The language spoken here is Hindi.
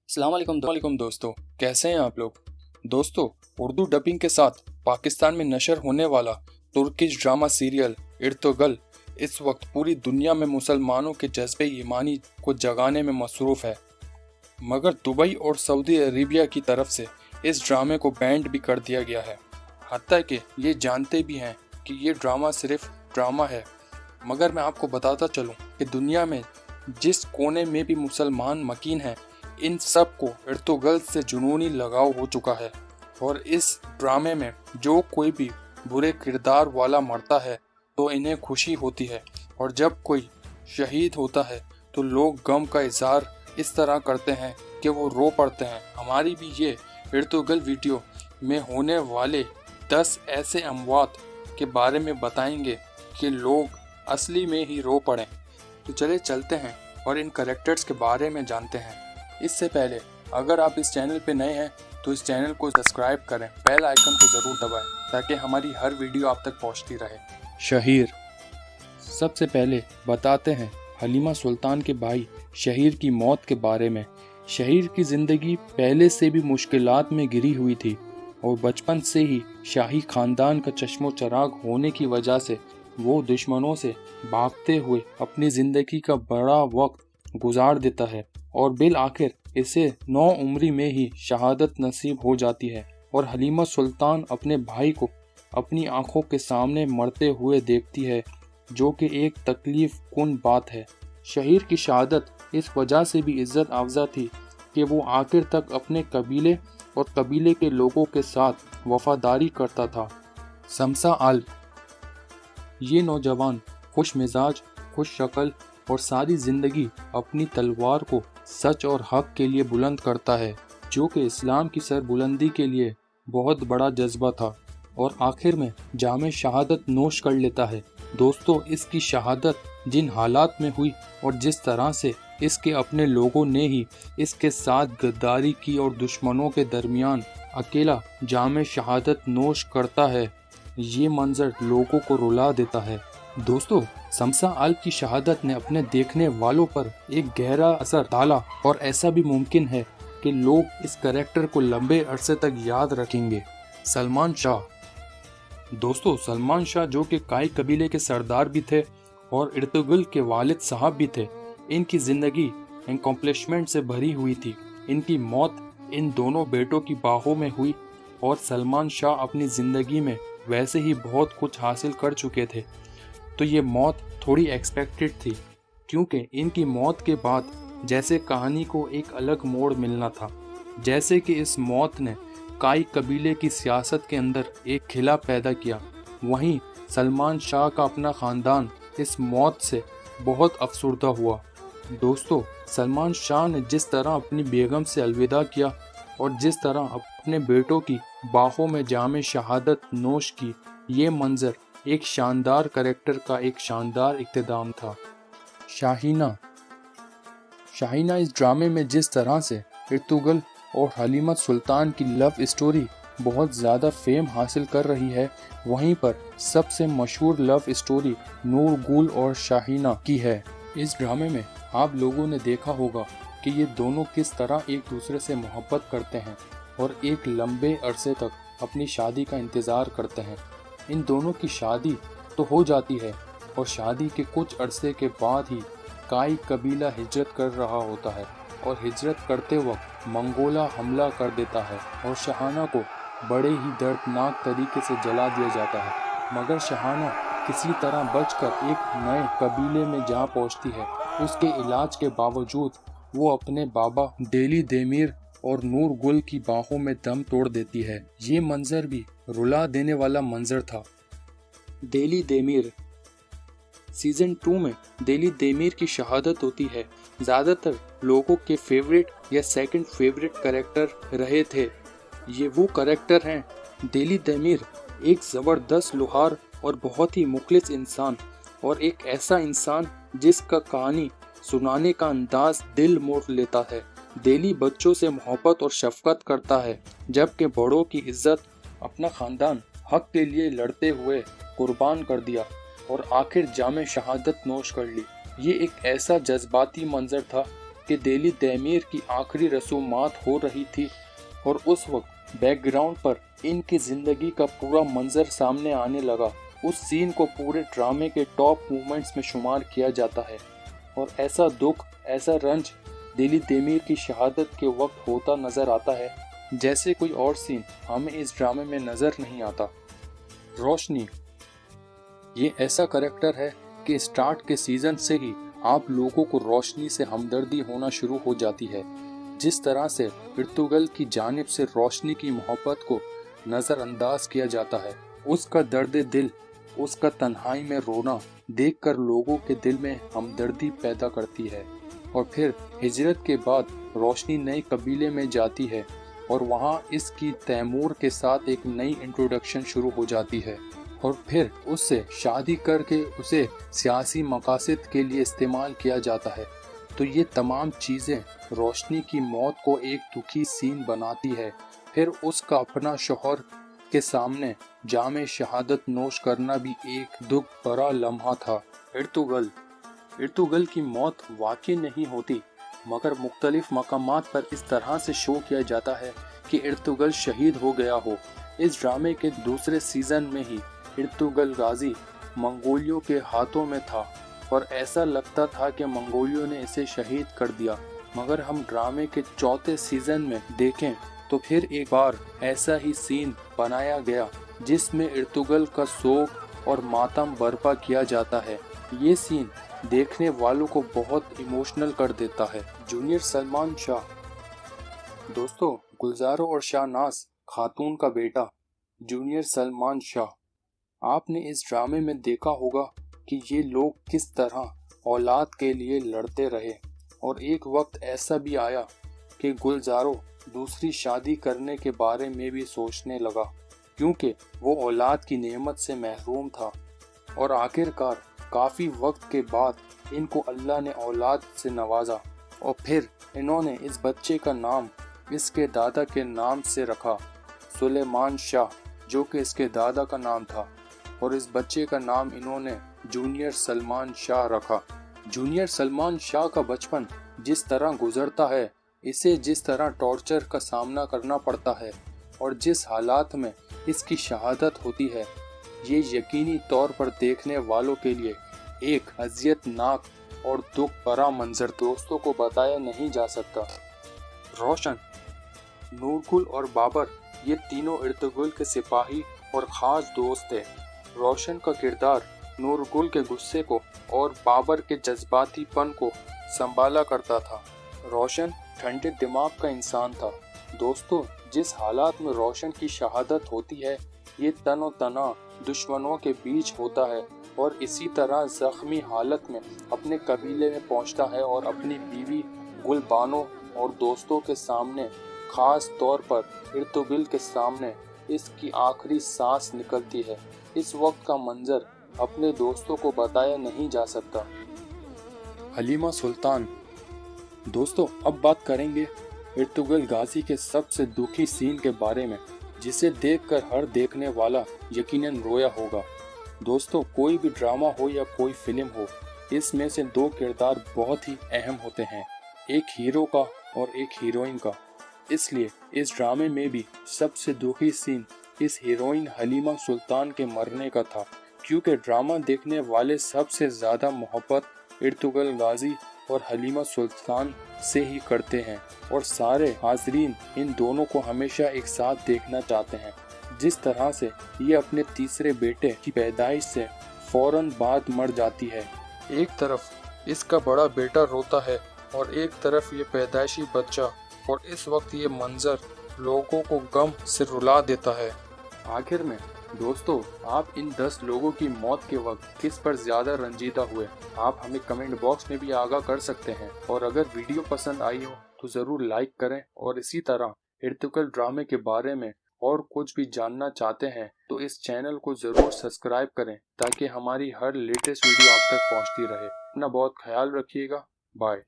अस्सलाम वालेकुम दोस्तों, कैसे हैं आप लोग। दोस्तों, उर्दू डबिंग के साथ पाकिस्तान में नशर होने वाला तुर्किश ड्रामा सीरियल इर्तुगल इस वक्त पूरी दुनिया में मुसलमानों के जज्बे ईमानी को जगाने में मसरूफ़ है। मगर दुबई और सऊदी अरेबिया की तरफ से इस ड्रामे को बैंड भी कर दिया गया है। हत्ता कि ये जानते भी हैं कि ये ड्रामा सिर्फ ड्रामा है। मगर मैं आपको बताता चलूँ कि दुनिया में जिस कोने में भी मुसलमान मकीन हैं, इन सब को इर्तुगल से जुनूनी लगाव हो चुका है। और इस ड्रामे में जो कोई भी बुरे किरदार वाला मरता है तो इन्हें खुशी होती है, और जब कोई शहीद होता है तो लोग गम का इजहार इस तरह करते हैं कि वो रो पड़ते हैं। हमारी भी ये इर्तुगल वीडियो में होने वाले 10 ऐसे अमवात के बारे में बताएंगे कि लोग असली में ही रो पड़ें। तो चले चलते हैं और इन कैरेक्टर्स के बारे में जानते हैं। इससे पहले अगर आप इस चैनल पे नए हैं तो इस चैनल को सब्सक्राइब करें, बेल आइकन को ज़रूर दबाएं ताकि हमारी हर वीडियो आप तक पहुंचती रहे। शहीर। सबसे पहले बताते हैं हलीमा सुल्तान के भाई शहीर की मौत के बारे में। शहीर की ज़िंदगी पहले से भी मुश्किलात में घिरी हुई थी और बचपन से ही शाही ख़ानदान का चश्मो चराग होने की वजह से वो दुश्मनों से भागते हुए अपनी ज़िंदगी का बड़ा वक्त गुजार देता है और बिल आखिर इसे 9 उम्री में ही शहादत नसीब हो जाती है। और हलीमा सुल्तान अपने भाई को अपनी आंखों के सामने मरते हुए देखती है, जो कि एक तकलीफ कुन बात है। शहीर की शहादत इस वजह से भी इज्जत अफजा थी कि वो आखिर तक अपने कबीले और कबीले के लोगों के साथ वफादारी करता था। शमसा आल। ये नौजवान खुश मिजाज, खुश शक्ल और सारी जिंदगी अपनी तलवार को सच और हक के लिए बुलंद करता है, जो कि इस्लाम की सरबुलंदी के लिए बहुत बड़ा जज्बा था, और आखिर में जामे शहादत नोश कर लेता है। दोस्तों, इसकी शहादत जिन हालात में हुई और जिस तरह से इसके अपने लोगों ने ही इसके साथ गद्दारी की और दुश्मनों के दरमियान अकेला जामे शहादत नोश करता है, ये मंजर लोगों को रुला देता है। दोस्तों, शमसा आल की शहादत ने अपने देखने वालों पर एक गहरा असर डाला, और ऐसा भी मुमकिन है कि लोग इस कैरेक्टर को लंबे अरसे तक याद रखेंगे। सलमान शाह। दोस्तों, सलमान शाह जो कि काई कबीले के सरदार भी थे और इर्तुगल के वालिद साहब भी थे, इनकी जिंदगी अकम्प्लिशमेंट से भरी हुई थी। इनकी मौत इन दोनों बेटों की बाहों में हुई, और सलमान शाह अपनी जिंदगी में वैसे ही बहुत कुछ हासिल कर चुके थे, तो ये मौत थोड़ी एक्सपेक्टेड थी, क्योंकि इनकी मौत के बाद जैसे कहानी को एक अलग मोड़ मिलना था। जैसे कि इस मौत ने काई कबीले की सियासत के अंदर एक खिला पैदा किया, वहीं सलमान शाह का अपना ख़ानदान इस मौत से बहुत अफसुर्दा हुआ। दोस्तों, सलमान शाह ने जिस तरह अपनी बेगम से अलविदा किया और जिस तरह अपने बेटों की बाहों में जामे शहादत नोश की, ये मंजर एक शानदार कैरेक्टर का एक शानदार इख्तिताम था। शाहीना। शाहीना इस ड्रामे में जिस तरह से इर्तुगल और हलीमा सुल्तान की लव स्टोरी बहुत ज़्यादा फेम हासिल कर रही है, वहीं पर सबसे मशहूर लव स्टोरी नूर गुल और शाहीना की है। इस ड्रामे में आप लोगों ने देखा होगा कि ये दोनों किस तरह एक दूसरे से मोहब्बत करते हैं और एक लंबे अरसे तक अपनी शादी का इंतज़ार करते हैं। इन दोनों की शादी तो हो जाती है, और शादी के कुछ अरसे के बाद ही काई कबीला हिजरत कर रहा होता है, और हिजरत करते वक्त मंगोला हमला कर देता है और शाहाना को बड़े ही दर्दनाक तरीके से जला दिया जाता है। मगर शाहाना किसी तरह बचकर एक नए कबीले में जा पहुंचती है। उसके इलाज के बावजूद वो अपने बाबा डेली देमीर और नूर गुल की बाहों में दम तोड़ देती है। ये मंजर भी रुला देने वाला मंजर था। डेली देमीर। सीजन 2 में डेली देमीर की शहादत होती है। ज़्यादातर लोगों के फेवरेट या सेकंड फेवरेट कैरेक्टर रहे थे। ये वो कैरेक्टर हैं। डेली देमीर एक ज़बरदस्त लोहार और बहुत ही मुखलिस इंसान, और एक ऐसा इंसान जिसका कहानी सुनाने का अंदाज दिल मोड़ लेता है। डेली बच्चों से मोहब्बत और शफकत करता है, जबकि बड़ों की इज्जत अपना ख़ानदान हक के लिए लड़ते हुए कुर्बान कर दिया और आखिर जामे शहादत नोश कर ली। ये एक ऐसा जज्बाती मंजर था कि दिल्ली तैमीर की आखिरी रसूमात हो रही थी और उस वक्त बैकग्राउंड पर इनकी जिंदगी का पूरा मंजर सामने आने लगा। उस सीन को पूरे ड्रामे के टॉप मूवमेंट्स में शुमार किया जाता है और ऐसा दुख, ऐसा रंज दिल्ली तैमीर की शहादत के वक्त होता नजर आता है जैसे कोई और सीन हमें इस ड्रामे में नजर नहीं आता। रोशनी ये ऐसा कैरेक्टर है कि स्टार्ट के सीजन से ही आप लोगों को रोशनी से हमदर्दी होना शुरू हो जाती है। जिस तरह से इर्तुगल की जानिब से रोशनी की मोहब्बत को नज़रअंदाज किया जाता है, उसका दर्द दिल, उसका तन्हाई में रोना देखकर लोगों के दिल में हमदर्दी पैदा करती है। और फिर हिजरत के बाद रोशनी नए कबीले में जाती है और वहाँ इसकी तैमूर के साथ एक नई इंट्रोडक्शन शुरू हो जाती है और फिर उससे शादी करके उसे सियासी मकासद के लिए इस्तेमाल किया जाता है। तो ये तमाम चीज़ें रोशनी की मौत को एक दुखी सीन बनाती है। फिर उसका अपना शौहर के सामने जामे शहादत नोश करना भी एक दुख भरा लम्हा था। इर्तुगल की मौत वाकई नहीं होती, मगर मुख्तलिफ मकामात पर इस तरह से शो किया जाता है कि इर्तुगल शहीद हो गया हो। इस ड्रामे के दूसरे सीजन में ही इर्तुगल गाजी मंगोलियों के हाथों में था और ऐसा लगता था कि मंगोलियों ने इसे शहीद कर दिया। मगर हम ड्रामे के चौथे सीजन में देखें तो फिर एक बार ऐसा ही सीन बनाया गया जिसमें इर्तुगल का शोक और मातम बर्पा किया जाता है। ये सीन देखने वालों को बहुत इमोशनल कर देता है। जूनियर सलमान शाह दोस्तों, गुलजारो और शाहनाज खातून का बेटा जूनियर सलमान शाह, आपने इस ड्रामे में देखा होगा कि ये लोग किस तरह औलाद के लिए लड़ते रहे और एक वक्त ऐसा भी आया कि गुलजारो दूसरी शादी करने के बारे में भी सोचने लगा क्योंकि वो औलाद की नेमत से महरूम था। और आखिरकार काफ़ी वक्त के बाद इनको अल्लाह ने औलाद से नवाजा और फिर इन्होंने इस बच्चे का नाम इसके दादा के नाम से रखा, सुलेमान शाह, जो कि इसके दादा का नाम था। और इस बच्चे का नाम इन्होंने जूनियर सलमान शाह रखा। जूनियर सलमान शाह का बचपन जिस तरह गुजरता है, इसे जिस तरह टॉर्चर का सामना करना पड़ता है और जिस हालात में इसकी शहादत होती है, ये यकीनी तौर पर देखने वालों के लिए एक अजियतनाक और दुख भरा मंजर दोस्तों को बताया नहीं जा सकता। रोशन, नूरगुल और बाबर, ये तीनों इर्तुगल के सिपाही और ख़ास दोस्त थे। रोशन का किरदार नूरगुल के गुस्से को और बाबर के जज्बातीपन को संभाला करता था। रोशन ठंडे दिमाग का इंसान था। दोस्तों, जिस हालात में रोशन की शहादत होती है, ये तनो तना दुश्मनों के बीच होता है और इसी तरह जख्मी हालत में अपने कबीले में पहुंचता है और अपनी बीवी गुलबानो और दोस्तों के सामने, खास तौर पर इर्तुगल के सामने, इसकी आखिरी सांस निकलती है। इस वक्त का मंजर अपने दोस्तों को बताया नहीं जा सकता। हलीमा सुल्तान दोस्तों, अब बात करेंगे इर्तुगल गाजी के सबसे दुखी सीन के बारे में, जिसे देखकर हर देखने वाला यकीनन रोया होगा। दोस्तों, कोई भी ड्रामा हो या कोई फिल्म हो, इसमें से दो किरदार बहुत ही अहम होते हैं, एक हीरो का और एक हीरोइन का। इसलिए इस ड्रामे में भी सबसे दुखी सीन इस हीरोइन हलीमा सुल्तान के मरने का था, क्योंकि ड्रामा देखने वाले सबसे ज़्यादा मोहब्बत इर्तुगल गाजी और हलीमा सुल्तान से ही करते हैं और सारे हाजरीन इन दोनों को हमेशा एक साथ देखना चाहते हैं। जिस तरह से ये अपने तीसरे बेटे की पैदाइश से फौरन बाद मर जाती है, एक तरफ इसका बड़ा बेटा रोता है और एक तरफ ये पैदाइशी बच्चा, और इस वक्त ये मंजर लोगों को गम से रुला देता है। आखिर में दोस्तों, आप इन 10 लोगों की मौत के वक्त किस पर ज़्यादा रंजीदा हुए, आप हमें कमेंट बॉक्स में भी आगाह कर सकते हैं। और अगर वीडियो पसंद आई हो तो ज़रूर लाइक करें, और इसी तरह इर्तुगल ड्रामे के बारे में और कुछ भी जानना चाहते हैं तो इस चैनल को ज़रूर सब्सक्राइब करें ताकि हमारी हर लेटेस्ट वीडियो आप तक पहुंचती रहे। अपना बहुत ख्याल रखिएगा। बाय।